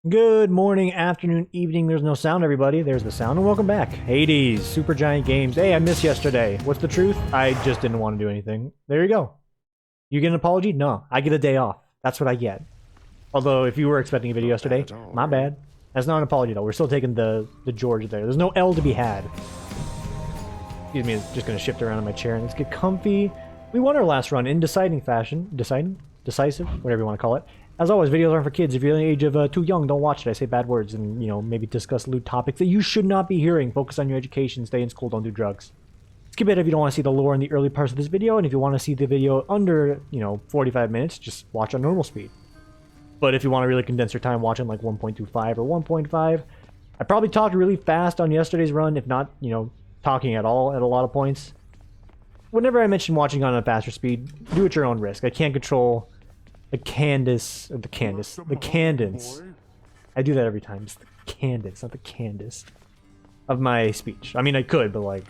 Good morning, afternoon, evening. There's no sound, everybody. There's the sound, and welcome back. Hades, Super Giant Games. Hey, I missed yesterday. What's the truth? I just didn't want to do anything. There you go. You get an apology? No, I get a day off. That's what I get. Although, if you were expecting a video yesterday, my bad. That's not an apology, though. We're still taking the George there. There's no L to be had. Excuse me, it's just going to shift around in my chair, and let's get comfy. We won our last run in deciding fashion. Decisive? Whatever you want to call it. As always, videos aren't for kids. If you're the age of too young, don't watch it. I say bad words and, you know, maybe discuss lewd topics that you should not be hearing. Focus on your education, stay in school, don't do drugs. Skip it if you don't want to see the lore in the early parts of this video, and if you want to see the video under, 45 minutes, just watch on normal speed. But if you want to really condense your time watching like 1.25 or 1.5, I probably talked really fast on yesterday's run, if not, talking at all at a lot of points. Whenever I mention watching on a faster speed, do at your own risk. I can't control the cadence. I do that every time. It's the cadence, not the Candace of my speech. I mean, I could, but like,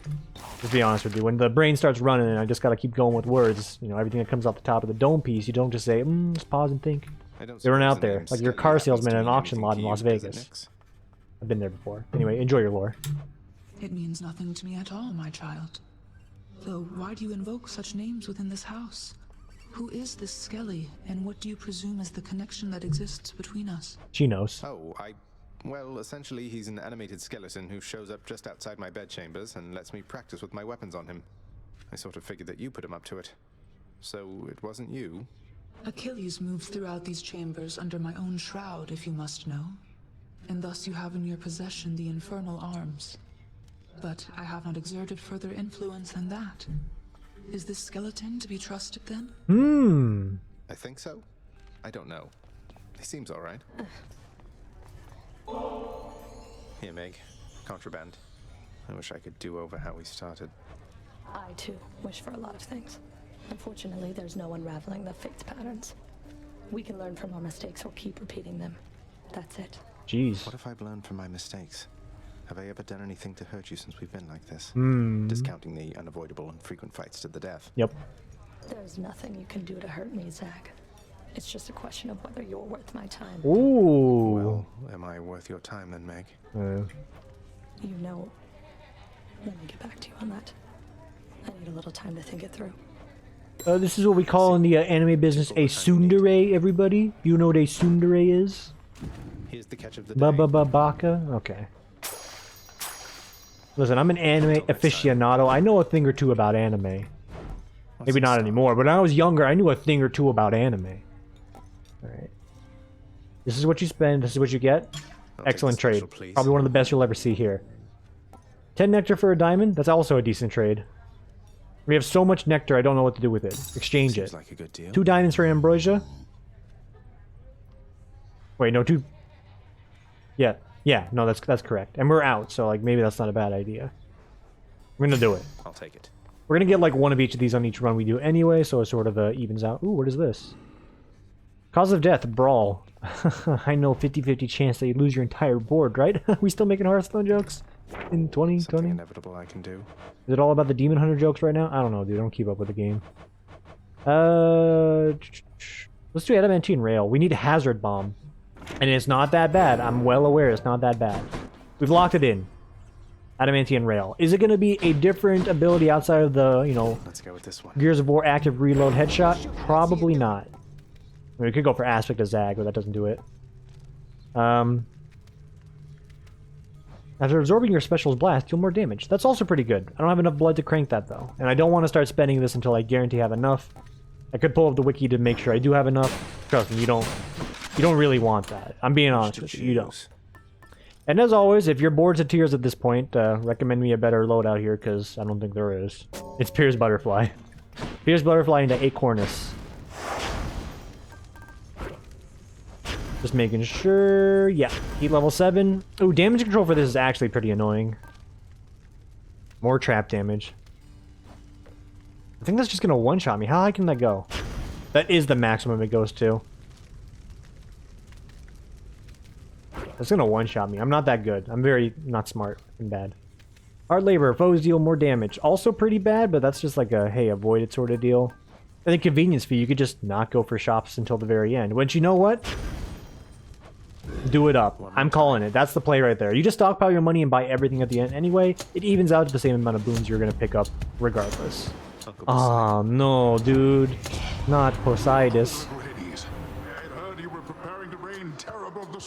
just be honest with you. When the brain starts running and I just gotta keep going with words, everything that comes off the top of the dome piece, you don't just say, just pause and think. They run out there, like your car salesman at an auction lot in Las Vegas. I've been there before. Anyway, enjoy your lore. It means nothing to me at all, my child. Though, why do you invoke such names within this house? Who is this Skelly, and what do you presume is the connection that exists between us? She knows. Well, essentially he's an animated skeleton who shows up just outside my bedchambers and lets me practice with my weapons on him. I sort of figured that you put him up to it. So it wasn't you? Achilles moves throughout these chambers under my own shroud, if you must know. And thus you have in your possession the infernal arms. But I have not exerted further influence than that. Is this skeleton to be trusted then? I think so. I don't know. He seems alright. Here, Meg. Contraband. I wish I could do over how we started. I, too, wish for a lot of things. Unfortunately, there's no unraveling the fate's patterns. We can learn from our mistakes or keep repeating them. That's it. Jeez. What if I've learned from my mistakes? Have I ever done anything to hurt you since we've been like this? Discounting the unavoidable and frequent fights to the death. Yep. There's nothing you can do to hurt me, Zach. It's just a question of whether you're worth my time. Ooh. Well, am I worth your time then, Meg? You know. Let me get back to you on that. I need a little time to think it through. This is what we call in the anime business a tsundere, everybody. You know what a tsundere is? Here's the catch of the day. Baka? Okay. Listen, I'm an anime aficionado. I know a thing or two about anime. Maybe not anymore, but when I was younger, I knew a thing or two about anime. Alright. This is what you spend, this is what you get. Excellent trade. Probably one of the best you'll ever see here. 10 nectar for a diamond? That's also a decent trade. We have so much nectar, I don't know what to do with it. Exchange it. Like a good deal. 2 diamonds for ambrosia? Wait, no, 2... Yeah, no, that's correct. And we're out, so like maybe that's not a bad idea. We're gonna do it. I'll take it. We're gonna get like one of each of these on each run we do anyway, so it sort of evens out. Ooh, what is this? Cause of death, brawl. I know 50-50 chance that you lose your entire board, right? We still making Hearthstone jokes in 2020? Something inevitable I can do. Is it all about the Demon Hunter jokes right now? I don't know, dude. I don't keep up with the game. Let's do Adamantine Rail. We need a Hazard Bomb. And it's not that bad. I'm well aware it's not that bad. We've locked it in. Adamantine Rail. Is it going to be a different ability outside of the, Let's go with this one. Gears of War active reload headshot? Probably not. I mean, we could go for Aspect of Zag, but that doesn't do it. After absorbing your special's blast, deal more damage. That's also pretty good. I don't have enough blood to crank that, though. And I don't want to start spending this until I guarantee I have enough. I could pull up the wiki to make sure I do have enough. Trust me, you don't really want that. I'm being honest with you. You don't. And as always, if you're bored to tears at this point, recommend me a better loadout here, because I don't think there is. It's Piers Butterfly. Piers Butterfly into Acornus. Just making sure. Yeah, heat level 7. Ooh, damage control for this is actually pretty annoying. More trap damage. I think that's just gonna one-shot me. How high can that go? That is the maximum it goes to. That's gonna one-shot me. I'm not that good. I'm very not smart and bad. Hard labor. Foes deal more damage. Also pretty bad, but that's just like a, hey, avoid it sort of deal. And the convenience fee, you could just not go for shops until the very end. But you know what? do it up. I'm calling it. That's the play right there. You just stockpile your money and buy everything at the end anyway. It evens out to the same amount of boons you're going to pick up regardless. Oh, no, dude. Not Poseidus.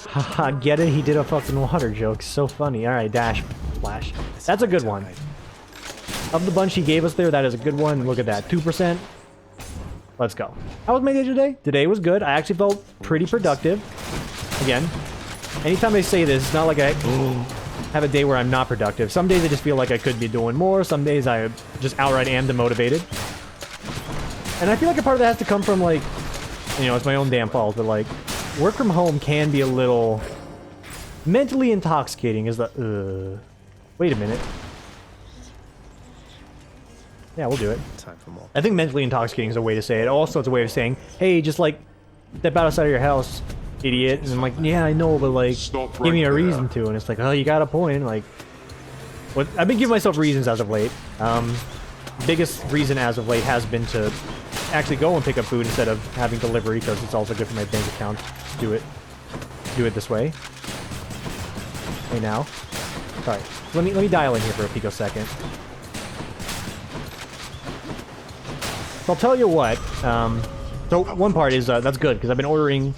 Haha, get it? He did a fucking water joke. So funny. Alright, dash, flash. That's a good one. Of the bunch he gave us there, that is a good one. Look at that. 2%. Let's go. How was my day today? Today was good. I actually felt pretty productive. Again, anytime I say this, it's not like I have a day where I'm not productive. Some days I just feel like I could be doing more. Some days I just outright am demotivated. And I feel like a part of that has to come from, like, you know, it's my own damn fault, but, like, work from home can be a little mentally intoxicating. Is the, wait a minute. Yeah, we'll do it. Time for more. I think mentally intoxicating is a way to say it. Also, it's a way of saying, hey, just, like, step outside of your house, idiot. And I'm like, yeah, I know, but, like, give me a reason to. And it's like, oh, you got a point. Like, what I've been giving myself reasons as of late. Biggest reason as of late has been to actually go and pick up food instead of having delivery, because it's also good for my bank account. Do it this way. Hey, now. Sorry. Let me dial in here for a picosecond. So I'll tell you what, so one part is, that's good, because I've been ordering,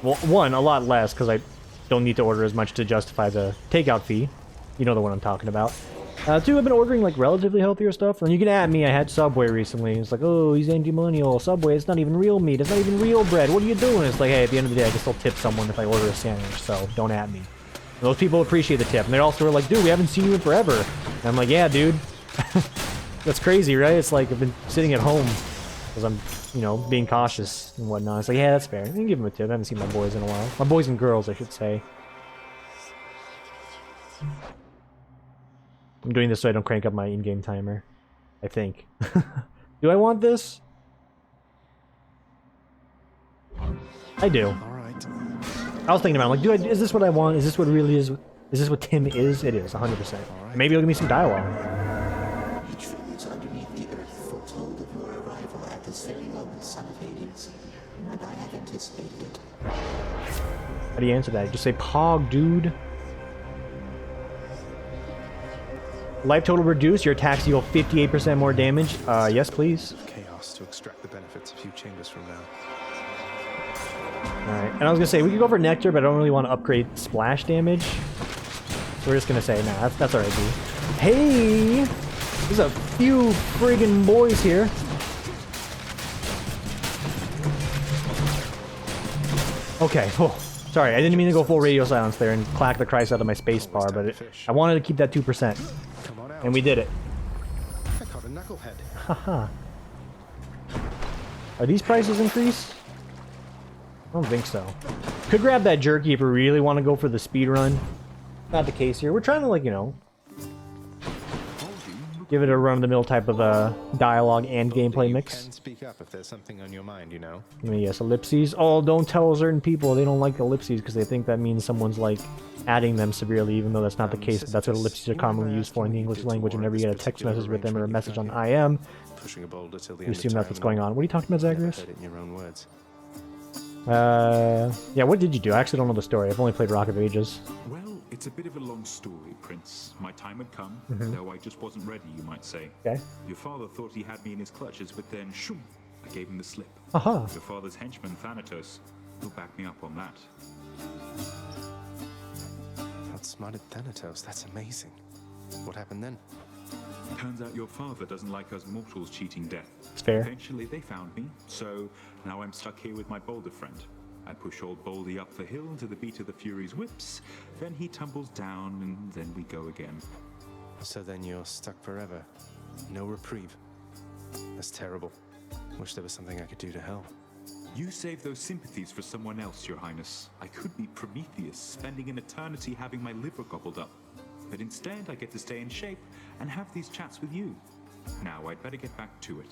well, one, a lot less, because I don't need to order as much to justify the takeout fee. You know the one I'm talking about. Two, I've been ordering, like, relatively healthier stuff, and you can add me, I had Subway recently. It's like, oh, he's anti-millennial. Subway, it's not even real meat, it's not even real bread, what are you doing? It's like, hey, at the end of the day, I can still tip someone if I order a sandwich, so don't at me. And those people appreciate the tip, and they're also like, dude, we haven't seen you in forever. And I'm like, yeah, dude. That's crazy, right? It's like I've been sitting at home because I'm, you know, being cautious and whatnot. It's like, yeah, that's fair. I can give him a tip. I haven't seen my boys in a while. My boys and girls, I should say. I'm doing this so I don't crank up my in-game timer. I think. Do I want this? I do. All right. I was thinking about it, like, is this what I want? Is this what it really is? Is this what Tim is? It is, 100%. Right. Maybe it'll give me some dialogue. Trees underneath the earth foretold of your arrival at this very moment, son of Hades, and I have anticipated it. How do you answer that? Just say, Pog, dude. Life total reduced. Your attacks deal 58% more damage. Yes, please. Chaos to extract the benefits a few chambers from now. Alright, and I was gonna say, we could go for Nectar, but I don't really want to upgrade splash damage. So we're just gonna say, nah, that's alright, dude. Hey! There's a few friggin' boys here. Okay, oh, sorry, I didn't mean to go full radio silence there and clack the Christ out of my space bar, but I wanted to keep that 2%. Come on out. And we did it. I caught a knucklehead. Haha. Are these prices increased? I don't think so. Could grab that jerky if we really want to go for the speed run. Not the case here. We're trying to, like, you know, give it a run-of-the-mill type of dialogue and gameplay You mix. can speak up if there's something on your mind, you know. I mean, yes, ellipses. Oh, don't tell certain people they don't like ellipses because they think that means someone's, like, adding them severely, even though that's not the case. But that's what ellipses are commonly used for in the English language. Whenever you get a text message with them or a message on IM, Pushing a boulder till the you end of assume that's time, what's going on. What are you talking about, never Zagreus? heard it in your own words. Yeah, what did you do? I actually don't know the story. I've only played Rock of Ages. Well, it's a bit of a long story, Prince. My time had come, though I just wasn't ready, you might say. Okay. Your father thought he had me in his clutches, but then, shoom, I gave him the slip. Aha. Your father's henchman, Thanatos, will back me up on that. Outsmarted Thanatos, that's amazing. What happened then? Turns out your father doesn't like us mortals cheating death. It's fair. Eventually, they found me, so now I'm stuck here with my boulder friend. I push old Baldy up the hill to the beat of the Fury's whips, then he tumbles down, and then we go again. So then you're stuck forever. No reprieve. That's terrible. Wish there was something I could do to help. You save those sympathies for someone else, Your Highness. I could be Prometheus, spending an eternity having my liver gobbled up. But instead, I get to stay in shape and have these chats with you. Now, I'd better get back to it.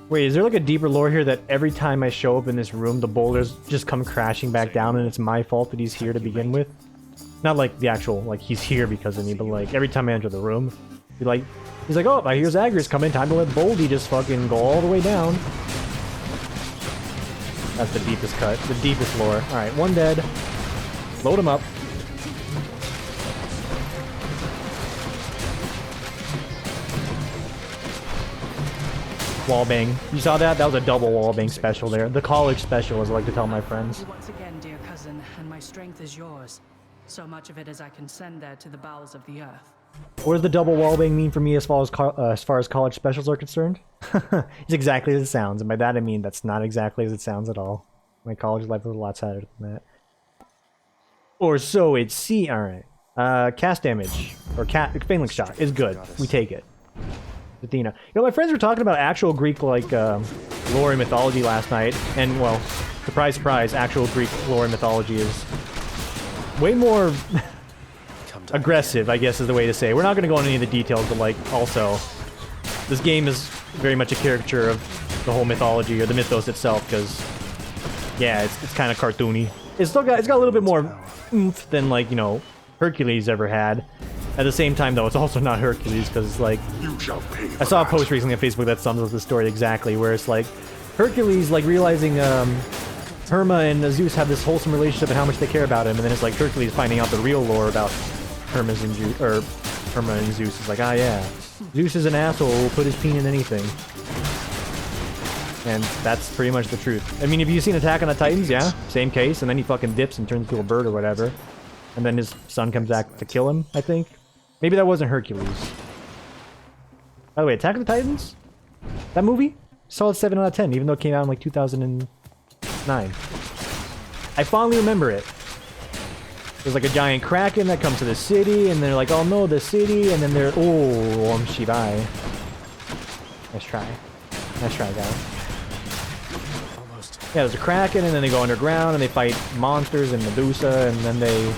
Wait, is there like a deeper lore here that every time I show up in this room, the boulders just come crashing back down and it's my fault that he's here to begin with? Not like the actual, like, he's here because of me, but like every time I enter the room, he's like, oh, I hear Zagreus coming, time to let Baldy just fucking go all the way down. That's the deepest cut, the deepest lore. Alright, one dead. Load him up. Wallbang. You saw that? That was a double wallbang special there. The college special, as I like to tell my friends. Once again, dear cousin, and my strength is yours. So much of it as I can send there to the bowels of the earth. What does the double wallbang mean for me as far as college specials are concerned? It's exactly as it sounds, and by that I mean that's not exactly as it sounds at all. My college life was a lot sadder than that. Or so it see. All right. Cast damage or phalanx shot is good. We take it. Athena. You know, my friends were talking about actual Greek like lore and mythology last night, and well, surprise, surprise, actual Greek lore and mythology is way more aggressive, I guess is the way to say. We're not going to go into any of the details, but like also, this game is very much a caricature of the whole mythology or the mythos itself, because yeah, it's kind of cartoony. It's got a little bit more oomph than like, you know, Hercules ever had. At the same time, though, it's also not Hercules, because, like, I saw a post recently on Facebook that sums up the story exactly, where it's like, Hercules, like, realizing, Herma and Zeus have this wholesome relationship and how much they care about him, and then it's like Hercules finding out the real lore about Herma and Zeus. It's like, ah, yeah, Zeus is an asshole, will put his peen in anything. And that's pretty much the truth. I mean, have you seen Attack on the Titans? Yeah, same case, and then he fucking dips and turns into a bird or whatever. And then his son comes back to kill him, I think. Maybe that wasn't Hercules. By the way, Attack of the Titans? That movie? Solid 7 out of 10, even though it came out in like 2009. I fondly remember it. There's like a giant kraken that comes to the city, and they're like, oh no, the city, and then they're, oh, Shivai. Nice try. Nice try, guy. Almost. Yeah, there's a kraken, and then they go underground, and they fight monsters and Medusa, and then they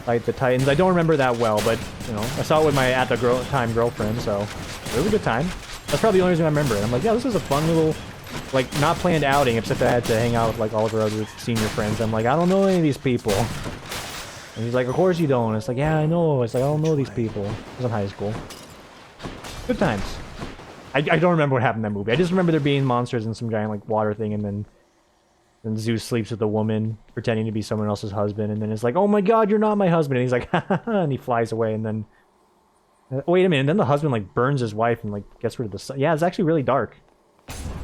fight the Titans. I don't remember that well, but, you know, I saw it with my at-the-time girlfriend, so it was a good time. That's probably the only reason I remember it. I'm like, yeah, this is a fun little, like, not planned outing, except I had to hang out with, like, all of our other senior friends. I'm like, I don't know any of these people. And he's like, of course you don't. It's like, yeah, I know. It's like, I don't know these people. I was in high school. Good times. I don't remember what happened in that movie. I just remember there being monsters and some giant, like, water thing, and then Zeus sleeps with a woman, pretending to be someone else's husband, and then it's like, oh my god, you're not my husband, and he's like, ha ha ha, and he flies away, and then... wait a minute, and then the husband, like, burns his wife and, like, gets rid of the sun. Yeah, it's actually really dark.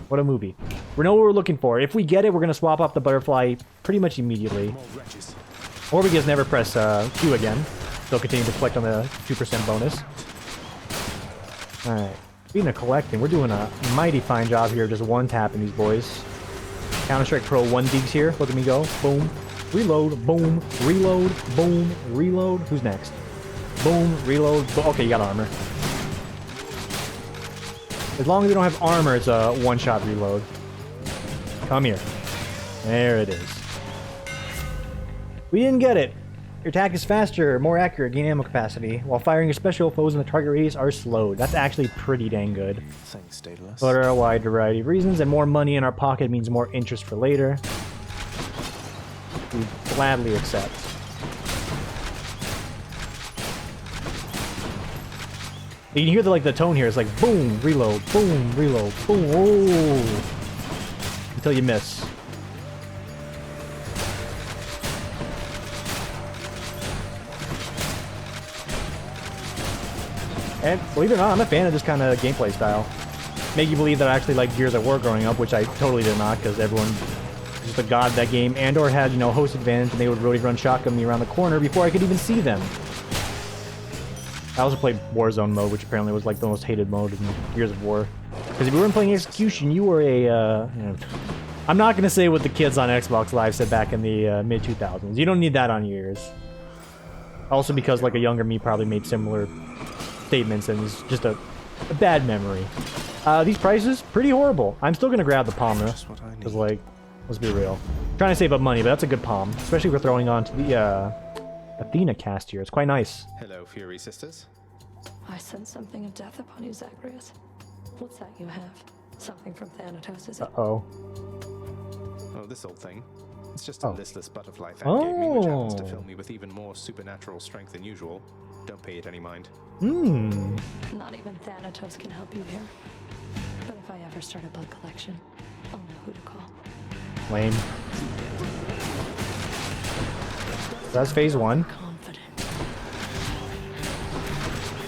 What a movie. We know what we're looking for. If we get it, we're gonna swap off the butterfly pretty much immediately. Or we just never press Q again. They'll continue to collect on the 2% bonus. Alright. Speaking of collecting, we're doing a mighty fine job here, just one-tapping these boys. Counter-Strike Pro 1 digs here. Look at me go. Boom. Reload. Boom. Reload. Boom. Reload. Who's next? Boom. Reload. Okay, you got armor. As long as you don't have armor, it's a one-shot reload. Come here. There it is. We didn't get it. Your attack is faster, more accurate, gain ammo capacity. While firing your special, foes in the target radius are slowed. That's actually pretty dang good. Thanks, Daedalus. But for a wide variety of reasons, and more money in our pocket means more interest for later. We gladly accept. You can hear the tone here. It's like boom, reload, boom, reload, boom, oh, until you miss. And believe it or not, I'm a fan of this kind of gameplay style. Make you believe that I actually liked Gears of War growing up, which I totally did not, because everyone was just a god of that game, and or had, you know, host advantage, and they would really run shotgun me around the corner before I could even see them. I also played Warzone mode, which apparently was like the most hated mode in Gears of War. Because if you weren't playing Execution, you were a, you know, I'm not going to say what the kids on Xbox Live said back in the mid-2000s. You don't need that on your ears. Also because, like, a younger me probably made similar statements, and it's just a bad memory. These prices, pretty horrible. I'm still going to grab the palm, though. Because, like, let's be real. I'm trying to save up money, but that's a good palm. Especially if we're throwing on to the, Athena cast here. It's quite nice. Hello, Fury Sisters. I sense something of death upon you, Zagreus. What's that you have? Something from Thanatos, is it? Uh-oh. Oh, this old thing. It's just a listless butterfly fan gave me, which happens to fill me with even more supernatural strength than usual. Don't pay it any mind. Not even Thanatos can help you here. But if I ever start a bug collection, I'll know who to call. Lame. So that's phase 1.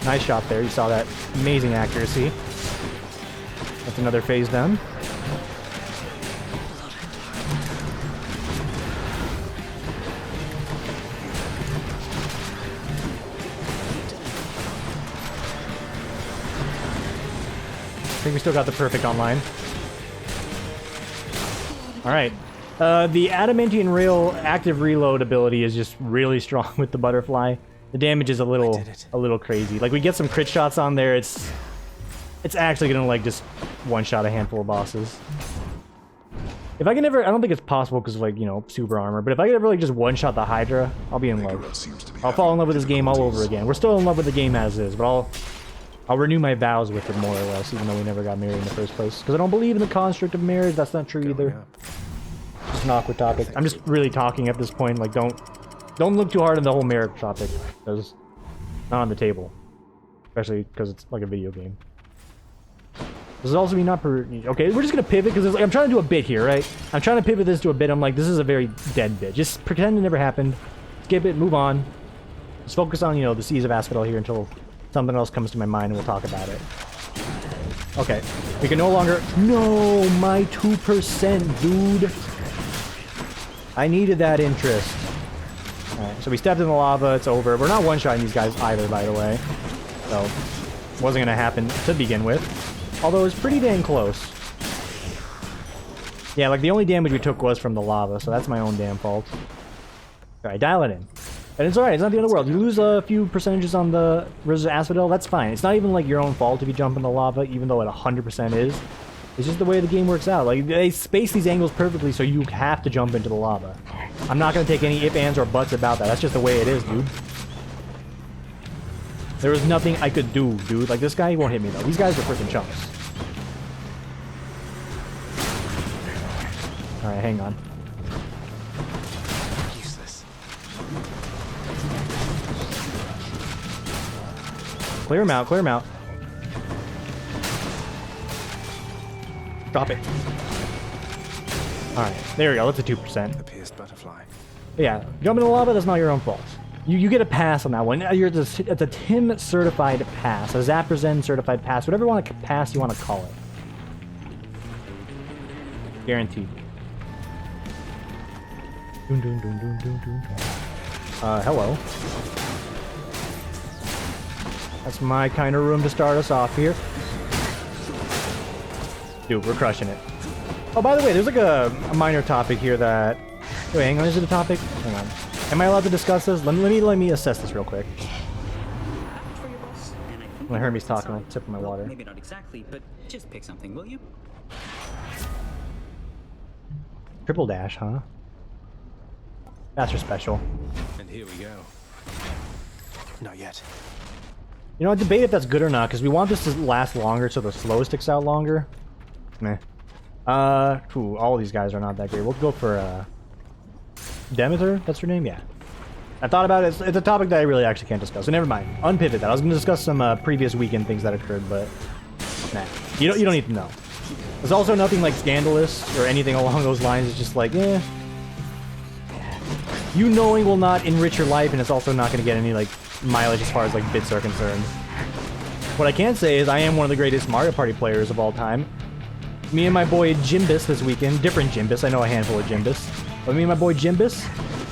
Nice shot there. You saw that amazing accuracy. That's another phase done. I think we still got the perfect online. Alright. The Adamantium Rail active reload ability is just really strong with the butterfly. The damage is a little crazy. Like, we get some crit shots on there, it's actually gonna, like, just one-shot a handful of bosses. If I can ever... I don't think it's possible because, like, you know, super armor, but if I could ever, like, just one-shot the Hydra, I'll be in love. I'll fall in love with this game all over again. We're still in love with the game as is, but I'll renew my vows with it more or less, even though we never got married in the first place. Because I don't believe in the construct of marriage. That's not true either. Just an awkward topic. I'm just really talking at this point. Like, don't look too hard on the whole marriage topic, because it's not on the table. Especially because it's like a video game. This is also me not okay, we're just gonna pivot because like, I'm trying to do a bit here, right? I'm trying to pivot this to a bit. I'm like, this is a very dead bit. Just pretend it never happened. Skip it, move on. Let's focus on, you know, the Seas of Asphodel here until something else comes to my mind and we'll talk about it. Okay. We can no longer... No! My 2%, dude! I needed that interest. Alright, so we stepped in the lava. It's over. We're not one-shotting these guys either, by the way. So, wasn't gonna happen to begin with. Although it was pretty dang close. Yeah, like the only damage we took was from the lava, so that's my own damn fault. Alright, dial it in. And it's alright, it's not the end of the world. You lose a few percentages on the Rizz Asphodel, that's fine. It's not even like your own fault if you jump in the lava, even though it 100% is. It's just the way the game works out. Like, they space these angles perfectly, so you have to jump into the lava. I'm not gonna take any ifs, ands, or buts about that. That's just the way it is, dude. There was nothing I could do, dude. Like, this guy, he won't hit me, though. These guys are freaking chumps. Alright, hang on. Useless. Clear him out, clear him out. Drop it. Alright, there we go. That's a 2%. The pierced butterfly. Yeah, jump in the lava, that's not your own fault. You get a pass on that one. It's a Tim certified pass, a Zaprzen certified pass, whatever pass you want to call it. Guaranteed. Hello. That's my kind of room to start us off here. Dude, we're crushing it. Oh, by the way, there's like a minor topic here that... Wait, hang on, is it a topic? Hang on. Am I allowed to discuss this? Let me assess this real quick. When Hermes talking, I'll sip my water. Maybe not exactly, but just pick something, will you? Triple dash, huh? That's your special. And here we go. Not yet. You know, I debate if that's good or not, because we want this to last longer so the flow sticks out longer. Meh. All these guys are not that great. We'll go for, Demeter? That's her name? Yeah. I thought about it. It's a topic that I really actually can't discuss. So never mind. Unpivot that. I was going to discuss some previous weekend things that occurred, but nah. You don't need to know. There's also nothing like scandalous or anything along those lines. It's just like, eh. You knowing will not enrich your life, and it's also not going to get any like mileage as far as like bits are concerned. What I can say is I am one of the greatest Mario Party players of all time. Me and my boy Jimbus this weekend, different Jimbus, I know a handful of Jimbus, but me and my boy Jimbus,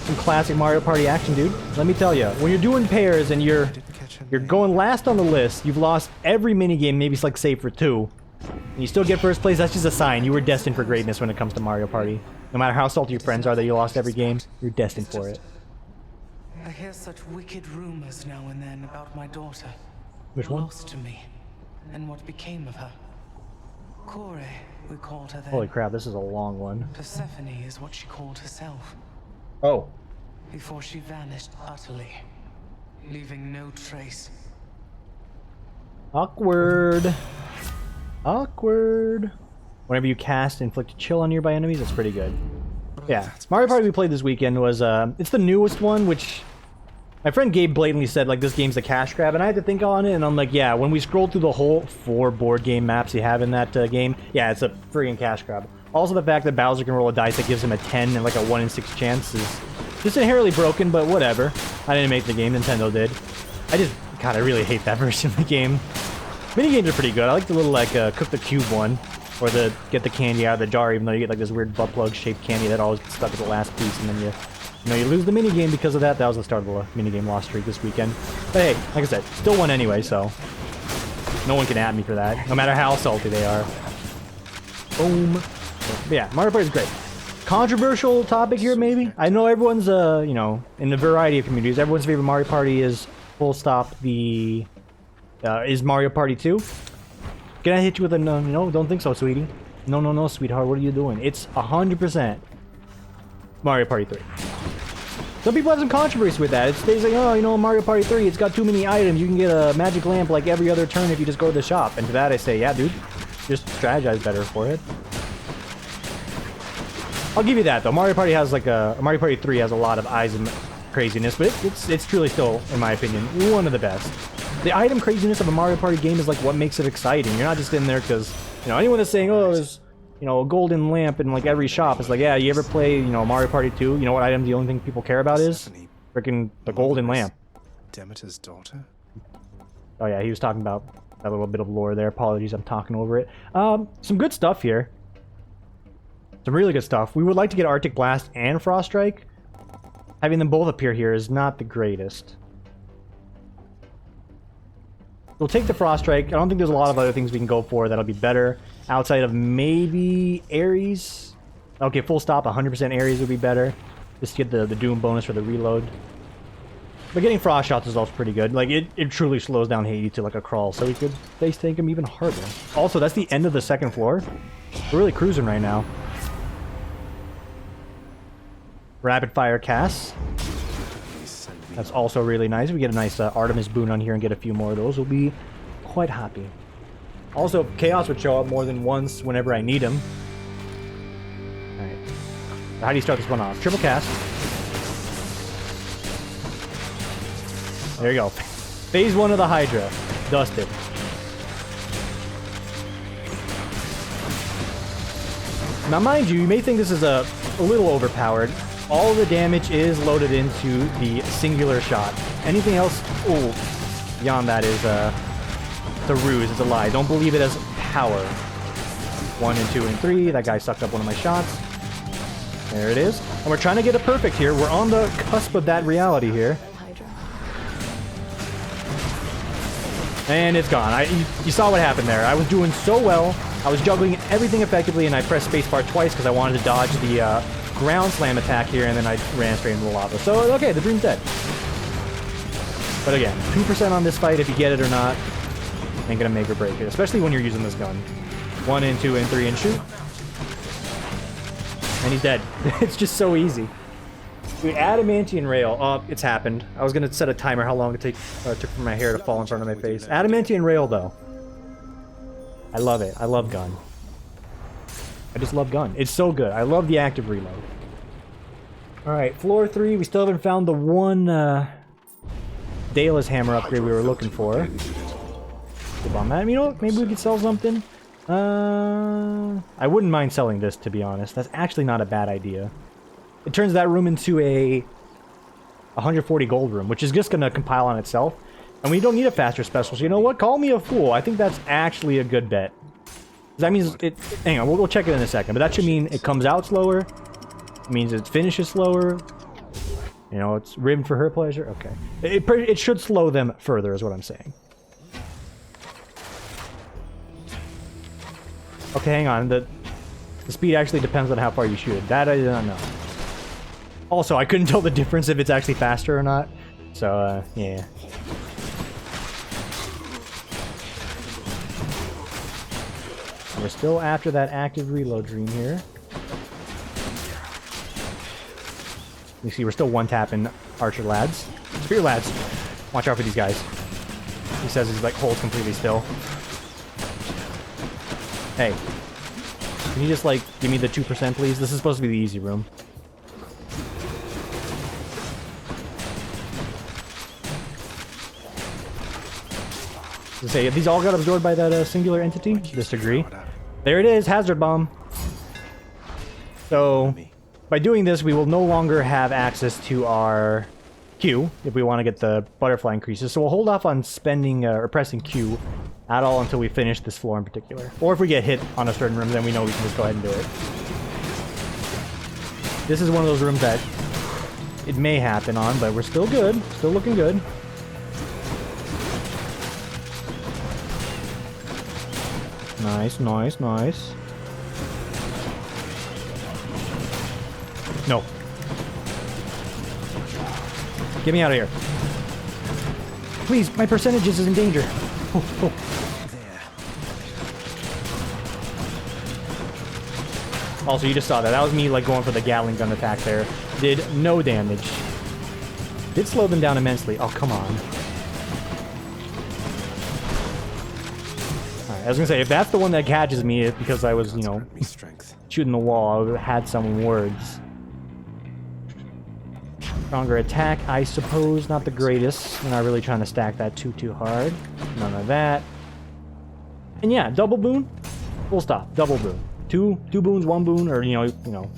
some classic Mario Party action, dude. Let me tell you, when you're doing pairs and you're going last on the list, you've lost every minigame, maybe it's like save for 2, and you still get first place, that's just a sign you were destined for greatness when it comes to Mario Party. No matter how salty your friends are that you lost every game, you're destined for it. I hear such wicked rumors now and then about my daughter. Which one? Lost to me, and what became of her. Kore, we called her then. Holy crap, this is a long one. Persephone is what she called herself. Oh. Before she vanished utterly, leaving no trace. Awkward. Awkward. Whenever you cast, inflict a chill on nearby enemies, that's pretty good. Yeah, Mario Party we played this weekend was, it's the newest one, which my friend Gabe blatantly said, like, this game's a cash grab, and I had to think on it, and I'm like, yeah, when we scrolled through the whole 4 board game maps you have in that game, yeah, it's a friggin' cash grab. Also, the fact that Bowser can roll a dice that gives him a 10 and, like, a 1 in 6 chance is Just inherently broken, but whatever. I didn't make the game, Nintendo did. God, I really hate that version of the game. Minigames are pretty good. I like the little, like, cook the cube one. Or the get the candy out of the jar, even though you get, like, this weird butt plug shaped candy that always gets stuck at the last piece, and then you lose the minigame because of that. That was the start of the minigame loss streak this weekend. But hey, like I said, still won anyway, so no one can at me for that, no matter how salty they are. Boom. But yeah, Mario Party is great. Controversial topic here, maybe? I know everyone's, you know, in a variety of communities, everyone's favorite Mario Party is, full stop, is Mario Party 2. Can I hit you with a no? No, don't think so, sweetie. No, sweetheart. What are you doing? It's 100% Mario Party 3. Some people have some controversy with that. They say, oh, you know, Mario Party 3, it's got too many items. You can get a magic lamp like every other turn if you just go to the shop. And to that I say, yeah, dude, just strategize better for it. I'll give you that, though. Mario Party has like Mario Party 3 has a lot of item craziness, but it's truly still, in my opinion, one of the best. The item craziness of a Mario Party game is like what makes it exciting. You're not just in there because, you know, anyone that's saying, oh, there's, you know, a golden lamp in like every shop. It's like, yeah, you ever play, you know, Mario Party 2? You know what item the only thing people care about is? Freaking the golden lamp. Demeter's daughter? Oh yeah, he was talking about that little bit of lore there. Apologies, I'm talking over it. Some good stuff here. Some really good stuff. We would like to get Arctic Blast and Frost Strike. Having them both appear here is not the greatest. We'll take the Frost Strike. I don't think there's a lot of other things we can go for that'll be better. Outside of maybe Ares. Okay, full stop, 100% Ares would be better. Just to get the Doom bonus for the reload. But getting Frost Shots is also pretty good. Like, it truly slows down Hades to like a crawl, so we could face tank him even harder. Also, that's the end of the second floor. We're really cruising right now. Rapid Fire Casts. That's also really nice. We get a nice Artemis boon on here and get a few more of those. We'll be quite happy. Also, Chaos would show up more than once whenever I need him. Alright. How do you start this one off? Triple cast. There you go. Phase 1 of the Hydra. Dusted. Now, mind you may think this is a little overpowered. All the damage is loaded into the singular shot. Anything else, oh, beyond that is it's a ruse, it's a lie. Don't believe it as power. 1 and 2 and 3. That guy sucked up one of my shots. There it is. And we're trying to get it perfect here. We're on the cusp of that reality here. And it's gone. You saw what happened there. I was doing so well. I was juggling everything effectively, and I pressed spacebar twice because I wanted to dodge the ground slam attack here, and then I ran straight into the lava. So, okay, the dream's dead. But again, 2% on this fight if you get it or not. Ain't gonna make or break it, especially when you're using this gun. 1 and 2 and 3 and shoot. And he's dead. It's just so easy. The Adamantium Rail. Oh, it's happened. I was gonna set a timer how long it took for my hair to fall in front of my face. Adamantium Rail, though. I love it. I love gun. I just love gun. It's so good. I love the active reload. Alright, floor 3. We still haven't found the one Daedalus hammer upgrade we were looking for. Skip on that. You know what? Maybe we could sell something. I wouldn't mind selling this, to be honest. That's actually not a bad idea. It turns that room into a 140 gold room, which is just going to compile on itself. And we don't need a faster special, so you know what? Call me a fool. I think that's actually a good bet. That means it... Hang on, we'll check it in a second. But that should mean it comes out slower. It means it finishes slower. You know, it's rim for her pleasure. Okay. It should slow them further, is what I'm saying. Okay, hang on. The speed actually depends on how far you shoot it. That I did not know. Also, I couldn't tell the difference if it's actually faster or not. So, yeah. We're still after that active reload dream here. You see, we're still one-tapping Archer lads. Spear lads. Watch out for these guys. He says he's like holds completely still. Hey. Can you just like give me the 2% please? This is supposed to be the easy room. Say, have these all got absorbed by that singular entity? Disagree. There it is, Hazard Bomb. So, By doing this, we will no longer have access to our Q if we want to get the butterfly increases. So we'll hold off on spending or pressing Q at all until we finish this floor in particular. Or if we get hit on a certain room, then we know we can just go ahead and do it. This is one of those rooms that it may happen on, but we're still good. Still looking good. Nice, nice, nice. No. Get me out of here. Please, my percentages is in danger. Oh, oh. Also, you just saw that. That was me, like, going for the Gatling gun attack there. Did no damage. Did slow them down immensely. Oh, come on. Alright, I was gonna say, if that's the one that catches me, it's because I was, you know, shooting the wall. I would have had some words. Stronger attack, I suppose. Not the greatest. We're not really trying to stack that too hard. None of that. And yeah, double boon. Full stop. Double boon. Two boons, one boon, or you know,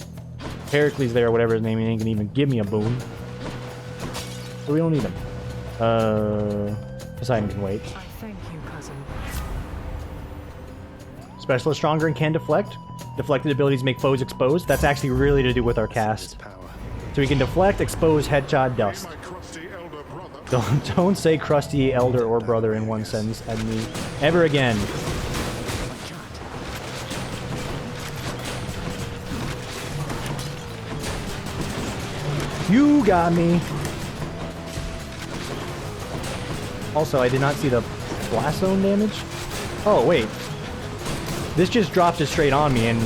Pericles there, whatever his name, he ain't gonna even give me a boon. So we don't need him. Poseidon can wait. I thank you, cousin. Specialist stronger and can deflect. Deflected abilities make foes exposed. That's actually really to do with our cast. So we can deflect, expose, headshot, dust. Don't say crusty elder or brother in one sentence at me ever again. You got me. Also, I did not see the blast zone damage. Oh, wait. This just drops it straight on me and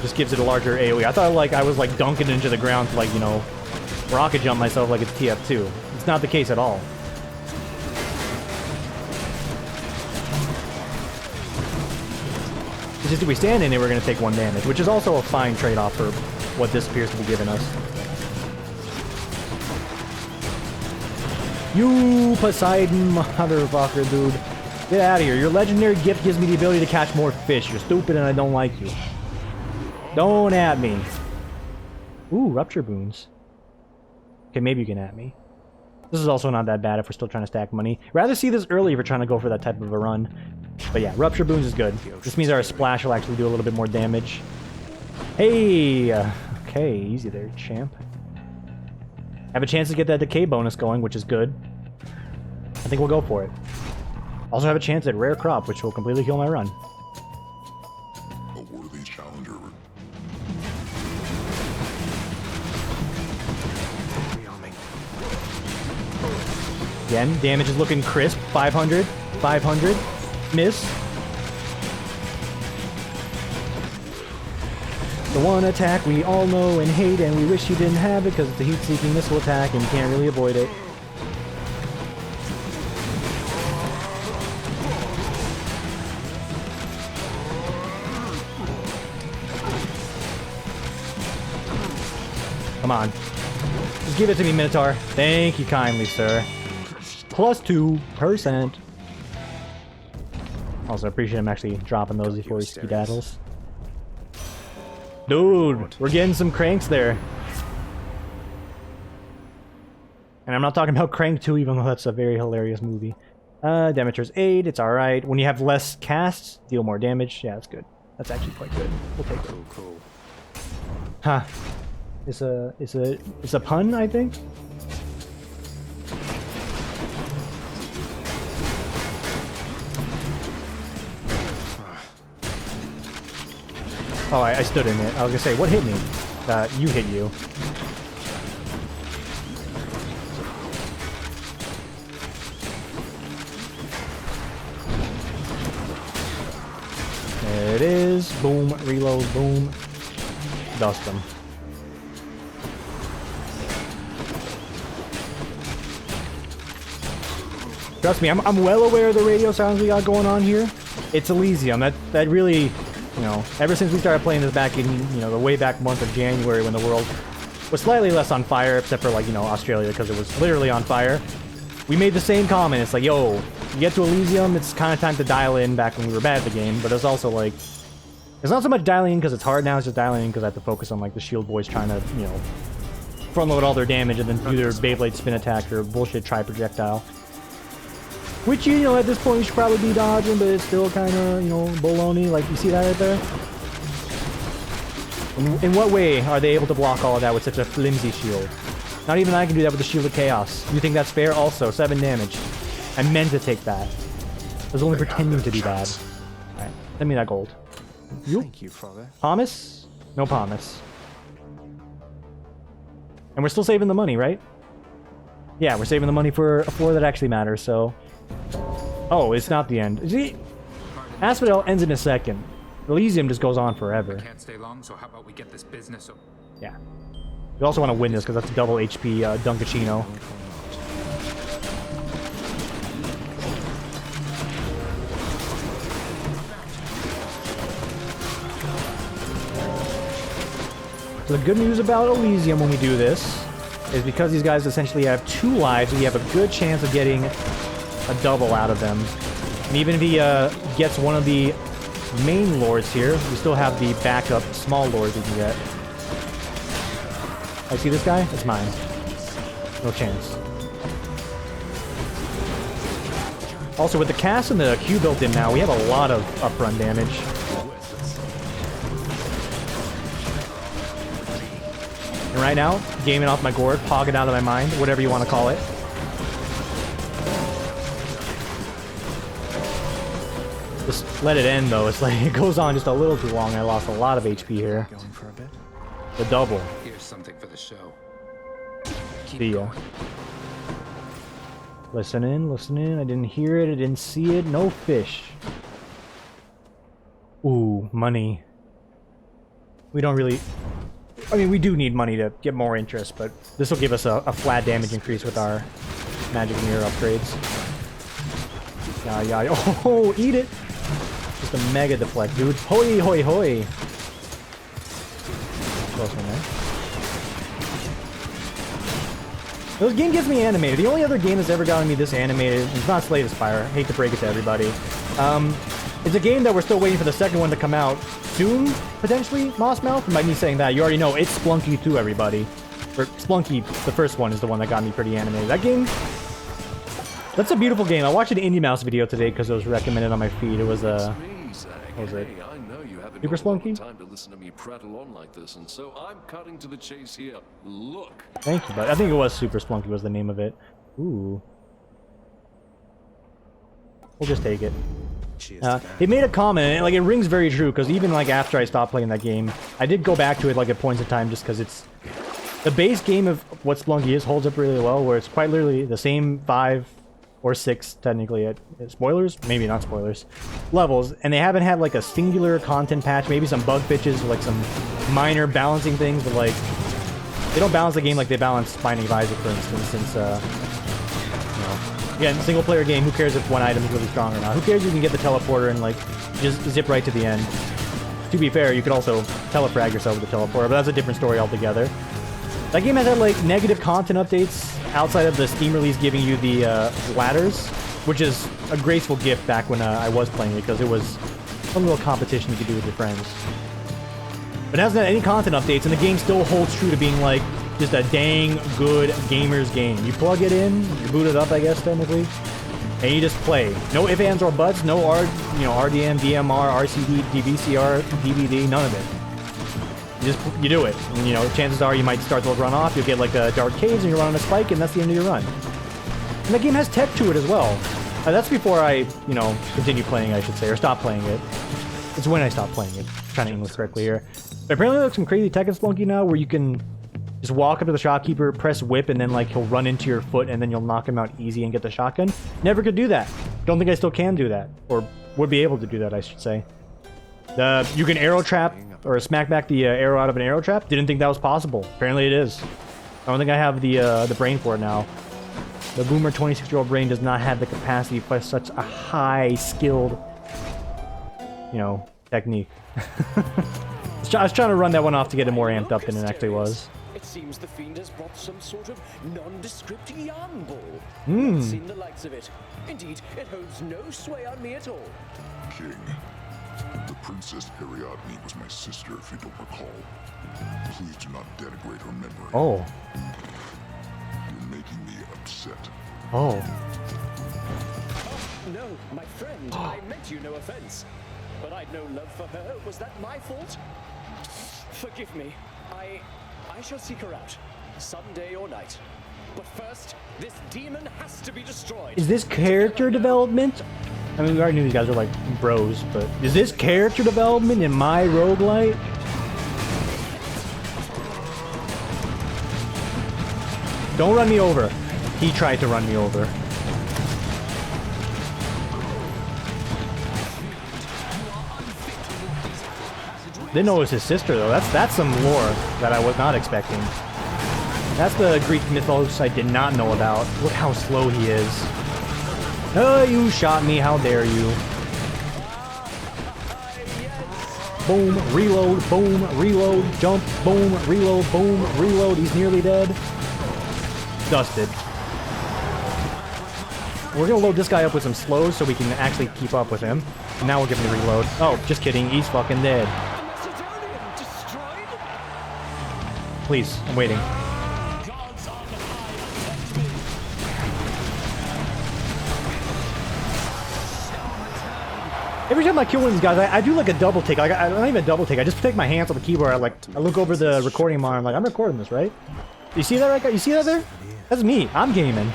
just gives it a larger AoE. I thought like I was like dunking into the ground to like, you know, rocket jump myself like it's TF2. It's not the case at all. It's just if we stand in it, we're going to take 1 damage, which is also a fine trade-off for what this appears to be giving us. You Poseidon motherfucker, dude. Get out of here. Your legendary gift gives me the ability to catch more fish. You're stupid and I don't like you. Don't at me. Ooh, rupture boons. Okay, maybe you can at me. This is also not that bad if we're still trying to stack money. Rather see this early if we're trying to go for that type of a run. But yeah, rupture boons is good. This means our splash will actually do a little bit more damage. Hey! Okay, easy there, champ. Have a chance to get that decay bonus going, which is good. I think we'll go for it. Also have a chance at rare crop, which will completely kill my run. A worthy challenger. Again, damage is looking crisp. 500, 500, miss. The one attack we all know and hate and we wish you didn't have it because it's a heat-seeking missile attack and you can't really avoid it. Come on. Just give it to me, Minotaur. Thank you kindly, sir. Plus 2%. Also, I appreciate him actually dropping those before he skedaddles. Dude, we're getting some cranks there. And I'm not talking about Crank 2, even though that's a very hilarious movie. Demeter's Aid, it's alright. When you have less casts, deal more damage. Yeah, that's good. That's actually quite good. We'll take it. Cool. Huh. It's a pun, I think? Oh, I stood in it. I was gonna say, what hit me? You hit you. There it is. Boom, reload, boom. Dust them. Trust me, I'm well aware of the radio sounds we got going on here. It's Elysium. That really, you know, ever since we started playing this back in, you know, the way back month of January when the world was slightly less on fire, except for, like, you know, Australia, because it was literally on fire. We made the same comment. It's like, yo, you get to Elysium, it's kind of time to dial in back when we were bad at the game, but it's also like, It's not so much dialing in because it's hard now, it's just dialing in because I have to focus on like the shield boys trying to, you know, front load all their damage and then do their Beyblade spin attack or bullshit tri-projectile. Which, you know, at this point you should probably be dodging, but it's still kind of, you know, baloney. Like, you see that right there? In what way are they able to block all of that with such a flimsy shield? Not even I can do that with the Shield of Chaos. You think that's fair? Also, 7 damage. I meant to take that. I was only pretending to be bad. Alright, send me that gold. Thank you, Father. Promise? No promise. And we're still saving the money, right? Yeah, we're saving the money for a floor that actually matters, so... Oh, it's not the end. See? Asphodel ends in a second. Elysium just goes on forever. Can't stay long, so how about we get this business up? Yeah. You also want to win this because that's a double HP Dunkachino. So the good news about Elysium when we do this is because these guys essentially have 2 lives, we have a good chance of getting a double out of them. And even if he gets one of the main lords here, we still have the backup small lords we can get. I see this guy? It's mine. No chance. Also, with the cast and the Q built in now, we have a lot of upfront damage. And right now, gaming off my gourd, pogging out of my mind, whatever you want to call it. Just let it end, though. It's like, it goes on just a little too long. I lost a lot of HP here. Going for a bit. The double. Here's something for the show. See ya. Listen in, listen in. I didn't hear it, I didn't see it. No fish. Ooh, money. We don't really... I mean, we do need money to get more interest, but this will give us a flat damage increase with our magic mirror upgrades. Yeah. Oh, eat it! Just a mega deflect, dude. Hoi, hoi, hoi! Close one there. This game gets me animated. The only other game that's ever gotten me this animated is not Slay the Spire. I hate to break it to everybody. It's a game that we're still waiting for the second one to come out soon, potentially, Mossmouth. By me saying that, you already know it's Splunky 2, everybody. Or Splunky, the first one, is the one that got me pretty animated. That game, that's a beautiful game. I watched an Indie Mouse video today because it was recommended on my feed. It was, what was it? Super Splunky? Time to listen to me prattle on like this, and so I'm cutting to the chase here. Look. Thank you, but I think it was Super Splunky was the name of it. Ooh. We'll just take it. He made a comment, and like it rings very true, because even like after I stopped playing that game, I did go back to it like at points in time just because it's... The base game of what Splunky is holds up really well, where it's quite literally the same 5 or 6, technically, at spoilers? Maybe not spoilers. Levels, and they haven't had like a singular content patch, maybe some bug fixes or like some minor balancing things, but like... They don't balance the game like they balance Binding of Isaac, for instance, since, again, single player game, who cares if one item is really strong or not? Who cares if you can get the teleporter and like just zip right to the end? To be fair, you could also telefrag yourself with the teleporter, but that's a different story altogether. That game has had like negative content updates outside of the Steam release giving you the ladders, which is a graceful gift back when I was playing it, because it was some little competition you could do with your friends. But it hasn't had any content updates, and the game still holds true to being like just a dang good gamer's game. You plug it in, you boot it up, I guess, technically, and you just play. No ifs, ands, or buts, no RDM, DMR, RCD, DVCR, DVD, none of it. You do it. And, chances are you might start to run off, you'll get like a dark caves, and you run on a spike, and that's the end of your run. And the game has tech to it as well. That's before I, continue playing, I should say, or stop playing it. It's when I stopped playing it. I'm trying to English correctly here. But apparently there's some crazy tech in Splunky now, where you can just walk up to the shopkeeper, press whip, and then like he'll run into your foot, and then you'll knock him out easy and get the shotgun. Never could do that. Don't think I still can do that, or would be able to do that, I should say. You can arrow trap or smack back the arrow out of an arrow trap. Didn't think that was possible. Apparently it is. I don't think I have the brain for it now. The boomer 26-year-old brain does not have the capacity for such a high skilled, technique. I was trying to run that one off to get it more amped up than it actually was. It seems the fiend has brought some sort of nondescript yarn ball. Hmm. Not seen the likes of it. Indeed, it holds no sway on me at all. King, The Princess Ariadne was my sister, if you don't recall. Please do not denigrate her memory. Oh. You're making me upset. Oh. No, my friend, I meant you no offense. But I'd no love for her. Was that my fault? Forgive me. I shall seek her out. Someday or night. But first, this demon has to be destroyed. Is this character development? I mean, we already knew these guys are like bros, but is this character development in my RougeLite? Don't run me over. He tried to run me over. Didn't know it was his sister though. That's some lore that I was not expecting. That's the Greek mythos I did not know about. Look how slow he is. Oh, you shot me. How dare you? Boom, reload, boom, reload, jump, boom, reload, boom, reload. He's nearly dead. Dusted. We're gonna load this guy up with some slows so we can actually keep up with him. And now we'll give him the reload. Oh, just kidding. He's fucking dead. Please, I'm waiting. Every time I kill one of these guys, I do like a double take. Like, I don't even a double take. I just take my hands on the keyboard. I look over the recording monitor. I'm like, I'm recording this, right? You see that right guy? You see that there? That's me. I'm gaming.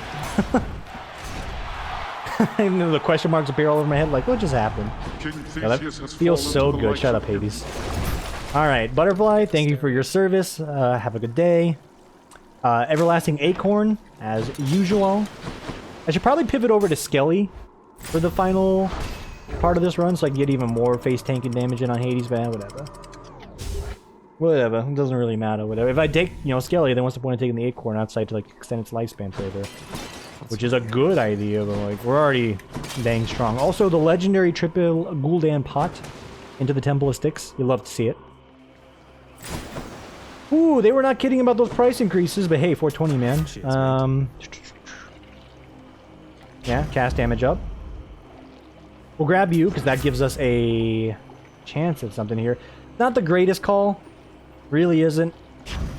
And the question marks appear all over my head. Like, what just happened? Yeah, that feels so good. Shut up, Hades. All right, Butterfly. Thank you for your service. Have a good day. Everlasting Acorn, as usual. I should probably pivot over to Skelly for the final part of this run, so I can get even more face tanking damage in on Hades, but whatever. Whatever, it doesn't really matter, whatever. If I take, you know, Skelly, then what's the point of taking the Acorn outside to, like, extend its lifespan further? Which is a good idea, but, like, we're already dang strong. Also, the legendary triple Gul'dan pot into the Temple of Styx. You'd love to see it. Ooh, they were not kidding about those price increases, but hey, 420, man. Yeah, cast damage up. We'll grab you, because that gives us a chance at something here. Not the greatest call. Really isn't.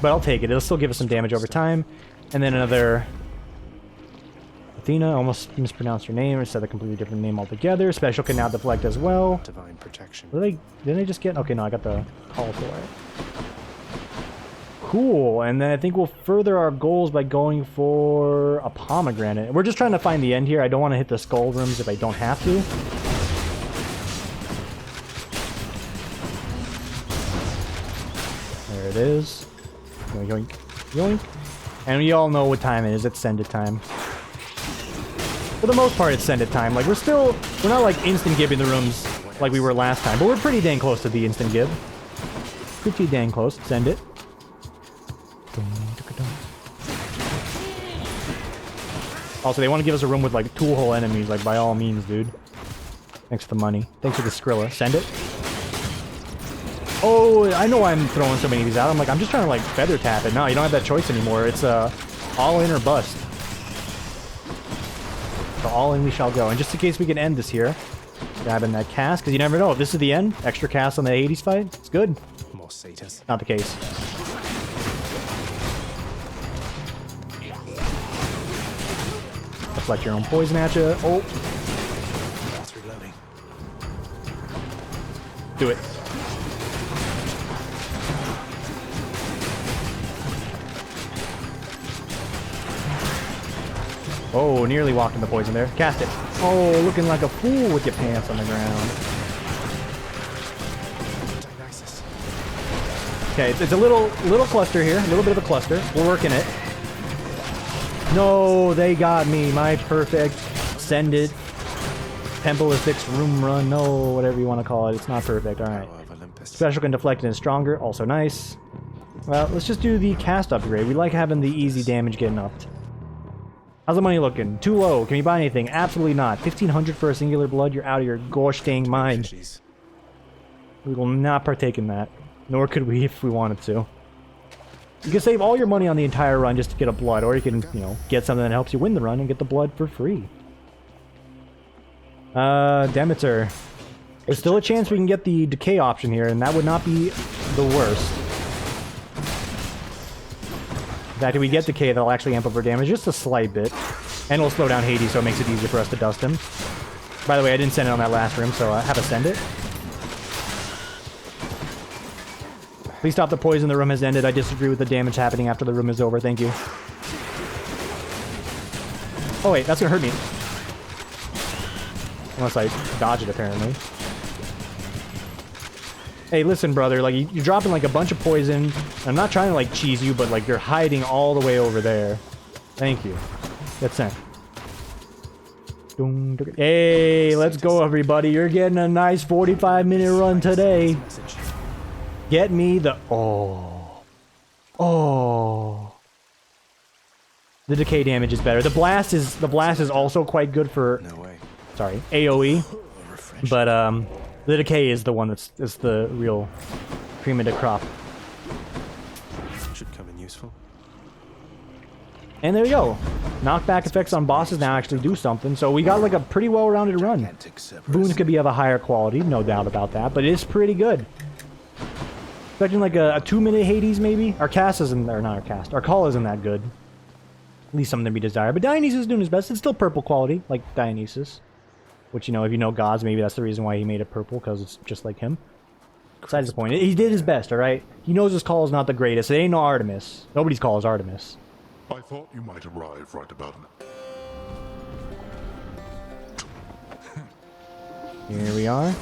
But I'll take it. It'll still give us some damage over time. And then another... Athena, almost mispronounced her name. I said a completely different name altogether. Special can now deflect as well. Divine protection. Didn't they just get... Okay, no, I got the call for it. Cool. And then I think we'll further our goals by going for a pomegranate. We're just trying to find the end here. I don't want to hit the skull rooms if I don't have to. There it is. Yoink, yoink, yoink. And we all know what time it is. It's send it time. For the most part, it's send it time. Like, we're not like instant gibbing the rooms like we were last time, but we're pretty dang close to the instant gib. Pretty dang close. Send it. Also, they want to give us a room with, like, tool hole enemies, like, by all means, dude. Thanks for the money. Thanks for the Skrilla. Send it. Oh, I know I'm throwing so many of these out. I'm like, I'm just trying to, like, feather tap it. No, you don't have that choice anymore. It's, all in or bust. So all in we shall go. And just in case we can end this here, grabbing that cast, because you never know. If this is the end, extra cast on the Hades fight, it's good. More satyrs. Not the case. Deflect your own poison at you. Oh. That's reloading. Do it. Oh, nearly walked in the poison there. Cast it. Oh, looking like a fool with your pants on the ground. Okay, it's a little cluster here. A little bit of a cluster. We're working it. No, they got me. My perfect. Send it. Temple of Styx room run. No, whatever you want to call it. It's not perfect. Alright. Special can deflect and is stronger. Also nice. Well, let's just do the cast upgrade. We like having the easy damage getting upped. How's the money looking? Too low. Can we buy anything? Absolutely not. 1,500 for a singular blood. You're out of your gosh dang mind. We will not partake in that. Nor could we if we wanted to. You can save all your money on the entire run just to get a blood, or you can, you know, get something that helps you win the run and get the blood for free. Demeter. There's still a chance we can get the decay option here, and that would not be the worst. In fact, if we get decay, that'll actually amp up our damage just a slight bit. And it'll slow down Hades, so it makes it easier for us to dust him. By the way, I didn't send it on that last room, so I have to send it. Please stop the poison, the room has ended. I disagree with the damage happening after the room is over, thank you. Oh wait, that's gonna hurt me. Unless I dodge it, apparently. Hey, listen, brother, like, you're dropping, like, a bunch of poison. I'm not trying to, like, cheese you, but, like, you're hiding all the way over there. Thank you. Get sent. Hey, let's go, everybody. You're getting a nice 45-minute run today. Get me the... Oh. Oh. The decay damage is better. The blast is also quite good for... No way. Sorry, AoE. But, the decay is the one that's the real cream of the crop. Should come in useful. And there we go. Knockback effects on bosses now actually do something, so we got like a pretty well-rounded run. Boons could be of a higher quality, no doubt about that, but it is pretty good. Expecting like a 2-minute Hades maybe? Our cast isn't, or not our cast, our call isn't that good. At least something to be desired, but Dionysus is doing his best. It's still purple quality, like Dionysus. Which, you know, if you know gods, maybe that's the reason why he made it purple, because it's just like him. Besides the point, he did his best, alright? He knows his call is not the greatest. It ain't no Artemis. Nobody's call is Artemis. I thought you might arrive right about now. Here we are.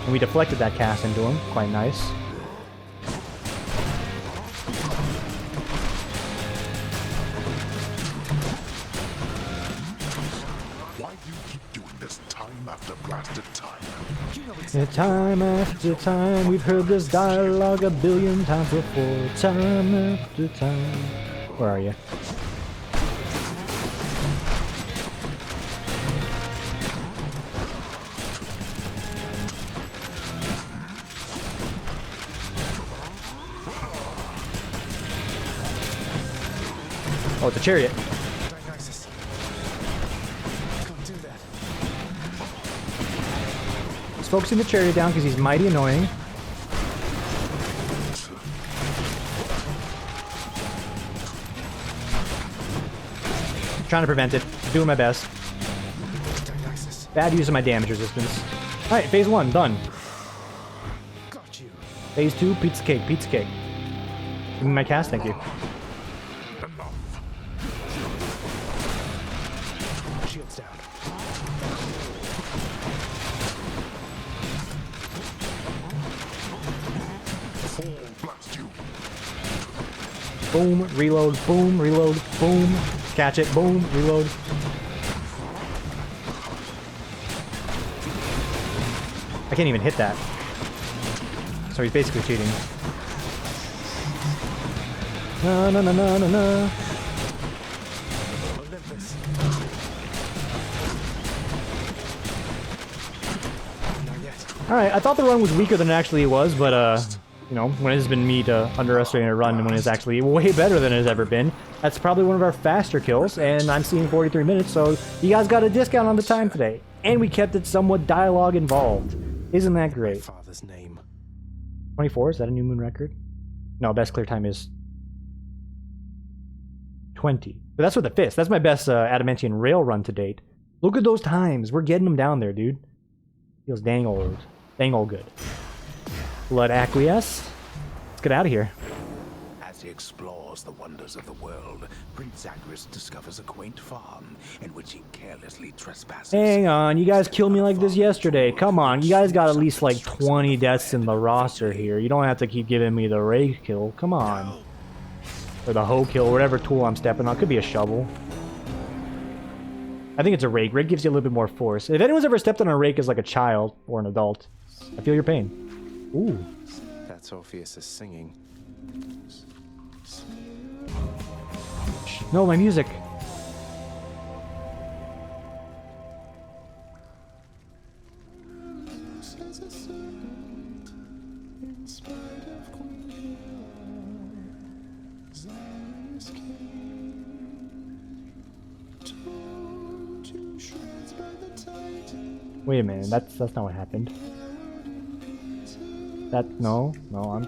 And we deflected that cast into him. Quite nice. Why do you keep doing this time after blasted time? Time after time, we've heard this dialogue a billion times before. Time after time. Where are you? Oh, it's a chariot. Dionysus. Can't do that. Let's focusing the chariot down because he's mighty annoying. Trying to prevent it. Doing my best. Dionysus. Bad use of my damage resistance. Alright, phase 1, done. Got you. Phase 2, pizza cake, pizza cake. Give me my cast, thank you. Shields down. Blast you. Boom, reload, boom. Catch it, boom, reload. I can't even hit that. So he's basically cheating. No. Olympus. Not yet. Alright, I thought the run was weaker than it actually was, but you know, when it's been me to underestimate a run and when it's actually way better than it's ever been, that's probably one of our faster kills, and I'm seeing 43 minutes, so you guys got a discount on the time today. And we kept it somewhat dialogue involved. Isn't that great? Father's name. 24, is that a new moon record? No, best clear time is 20. But that's with the fist. That's my best Adamantian rail run to date. Look at those times. We're getting them down there, dude. Feels dang old good. Blood acquiesce. Let's get out of here. As he explores the wonders of the world, Prince Zagreus discovers a quaint farm in which he carelessly trespasses. Hang on, you guys killed me like this yesterday. Come on, you guys got at least like 20 deaths in the roster here. You don't have to keep giving me the rake kill. Come on. Or the hoe kill, whatever tool I'm stepping on. Could be a shovel. I think it's a rake. Rake gives you a little bit more force. If anyone's ever stepped on a rake as like a child or an adult, I feel your pain. Ooh. That's Orpheus is singing. No, my music. Wait a minute, that's not what happened. No, I'm...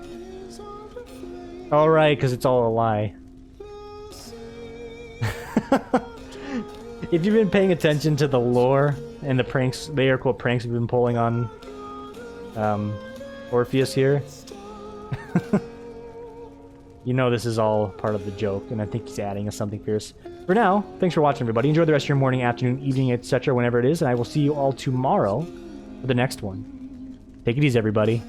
All right, because it's all a lie. If you've been paying attention to the lore and the pranks, the air quote pranks we've been pulling on Orpheus here, you know this is all part of the joke, and I think he's adding us something fierce. For now, thanks for watching, everybody. Enjoy the rest of your morning, afternoon, evening, etc., whenever it is, and I will see you all tomorrow for the next one. Take it easy, everybody.